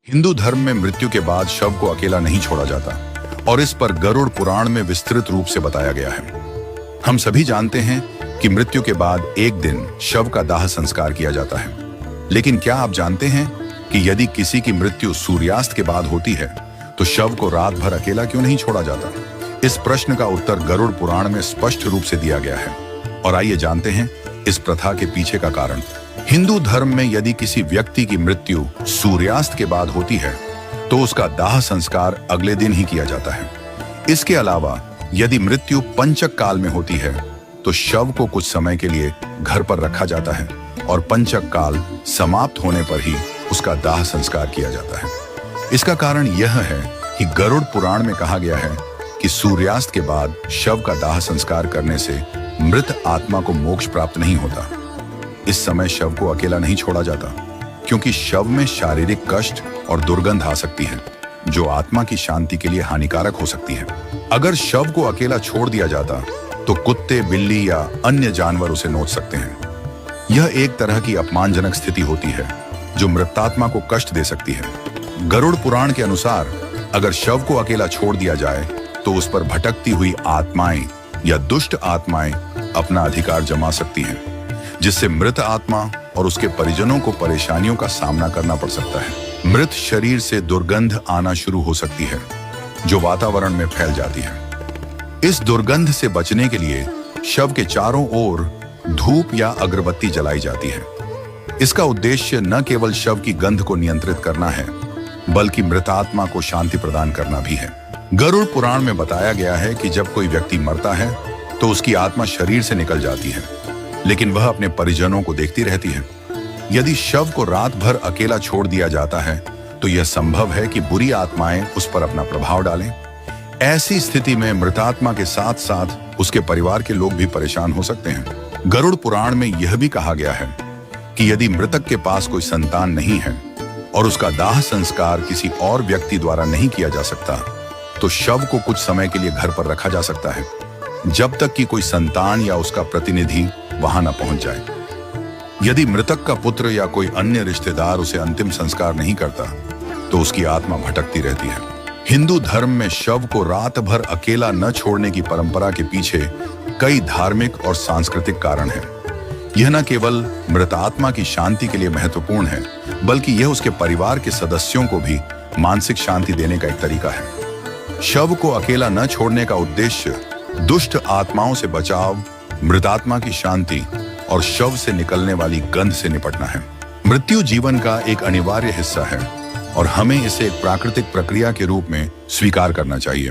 हिंदू धर्म में मृत्यु के बाद शव को अकेला नहीं छोड़ा जाता और इस पर गरुड़ पुराण में विस्तृत रूप से बताया गया है। हम सभी जानते हैं कि मृत्यु के बाद एक दिन शव का दाह संस्कार किया जाता है, लेकिन क्या आप जानते हैं कि यदि किसी की मृत्यु सूर्यास्त के बाद होती है तो शव को रात भर अकेला क्यों नहीं छोड़ा जाता? इस प्रश्न का उत्तर गरुड़ पुराण में स्पष्ट रूप से दिया गया है और आइए जानते हैं इस प्रथा के पीछे का कारण। हिंदू धर्म में यदि किसी व्यक्ति की मृत्यु सूर्यास्त के बाद होती है तो उसका दाह संस्कार अगले दिन ही किया जाता है। इसके अलावा यदि मृत्यु पंचक काल में होती है तो शव को कुछ समय के लिए घर पर रखा जाता है और पंचक काल समाप्त होने पर ही उसका दाह संस्कार किया जाता है। इसका कारण यह है कि गरुड़ पुराण में कहा गया है कि सूर्यास्त के बाद शव का दाह संस्कार करने से मृत आत्मा को मोक्ष प्राप्त नहीं होता। इस समय शव को अकेला नहीं छोड़ा जाता क्योंकि शव में शारीरिक कष्ट और दुर्गंध आ सकती है जो आत्मा की शांति के लिए हानिकारक हो सकती है। अगर शव को अकेला छोड़ दिया जाता तो कुत्ते, बिल्ली या अन्य जानवर उसे नोच सकते हैं। यह एक तरह की अपमानजनक स्थिति होती है जो मृतात्मा को कष्ट दे सकती है। गरुड़ पुराण के अनुसार अगर शव को अकेला छोड़ दिया जाए तो उस पर भटकती हुई आत्माएं या दुष्ट आत्माएं अपना अधिकार जमा सकती हैं, जिससे मृत आत्मा और उसके परिजनों को परेशानियों का सामना करना पड़ सकता है। मृत शरीर से दुर्गंध आना शुरू हो सकती है जो वातावरण में फैल जाती है। इस दुर्गंध से बचने के लिए शव के चारों ओर धूप या अगरबत्ती जलाई जाती है। इसका उद्देश्य न केवल शव की गंध को नियंत्रित करना है बल्कि मृत आत्मा को शांति प्रदान करना भी है। गरुड़ पुराण में बताया गया है कि जब कोई व्यक्ति मरता है तो उसकी आत्मा शरीर से निकल जाती है, लेकिन वह अपने परिजनों को देखती रहती है। यदि शव को रात भर अकेला छोड़ दिया जाता है तो यह संभव है कि बुरी आत्माएं उस पर अपना प्रभाव डालें। ऐसी स्थिति में मृतात्मा के साथ साथ उसके परिवार के लोग भी परेशान हो सकते हैं। गरुड़ पुराण में यह भी कहा गया है कि यदि मृतक के पास कोई संतान नहीं है और उसका दाह संस्कार किसी और व्यक्ति द्वारा नहीं किया जा सकता तो शव को कुछ समय के लिए घर पर रखा जा सकता है जब तक कि कोई संतान या उसका प्रतिनिधि वहां न पहुंच जाए। यदि मृतक का पुत्र या कोई अन्य रिश्तेदार उसे अंतिम संस्कार नहीं करता तो उसकी आत्मा भटकती रहती है। हिंदू धर्म में शव को रात भर अकेला न छोड़ने की परंपरा के पीछे कई धार्मिक और सांस्कृतिक कारण हैं। यह न केवल मृत आत्मा की शांति के लिए महत्वपूर्ण है बल्कि यह उसके परिवार के सदस्यों को भी मानसिक शांति देने का एक तरीका है। शव को अकेला न छोड़ने का उद्देश्य दुष्ट आत्माओं से बचाव, मृतात्मा की शांति और शव से निकलने वाली गंध से निपटना है। मृत्यु जीवन का एक अनिवार्य हिस्सा है और हमें इसे एक प्राकृतिक प्रक्रिया के रूप में स्वीकार करना चाहिए।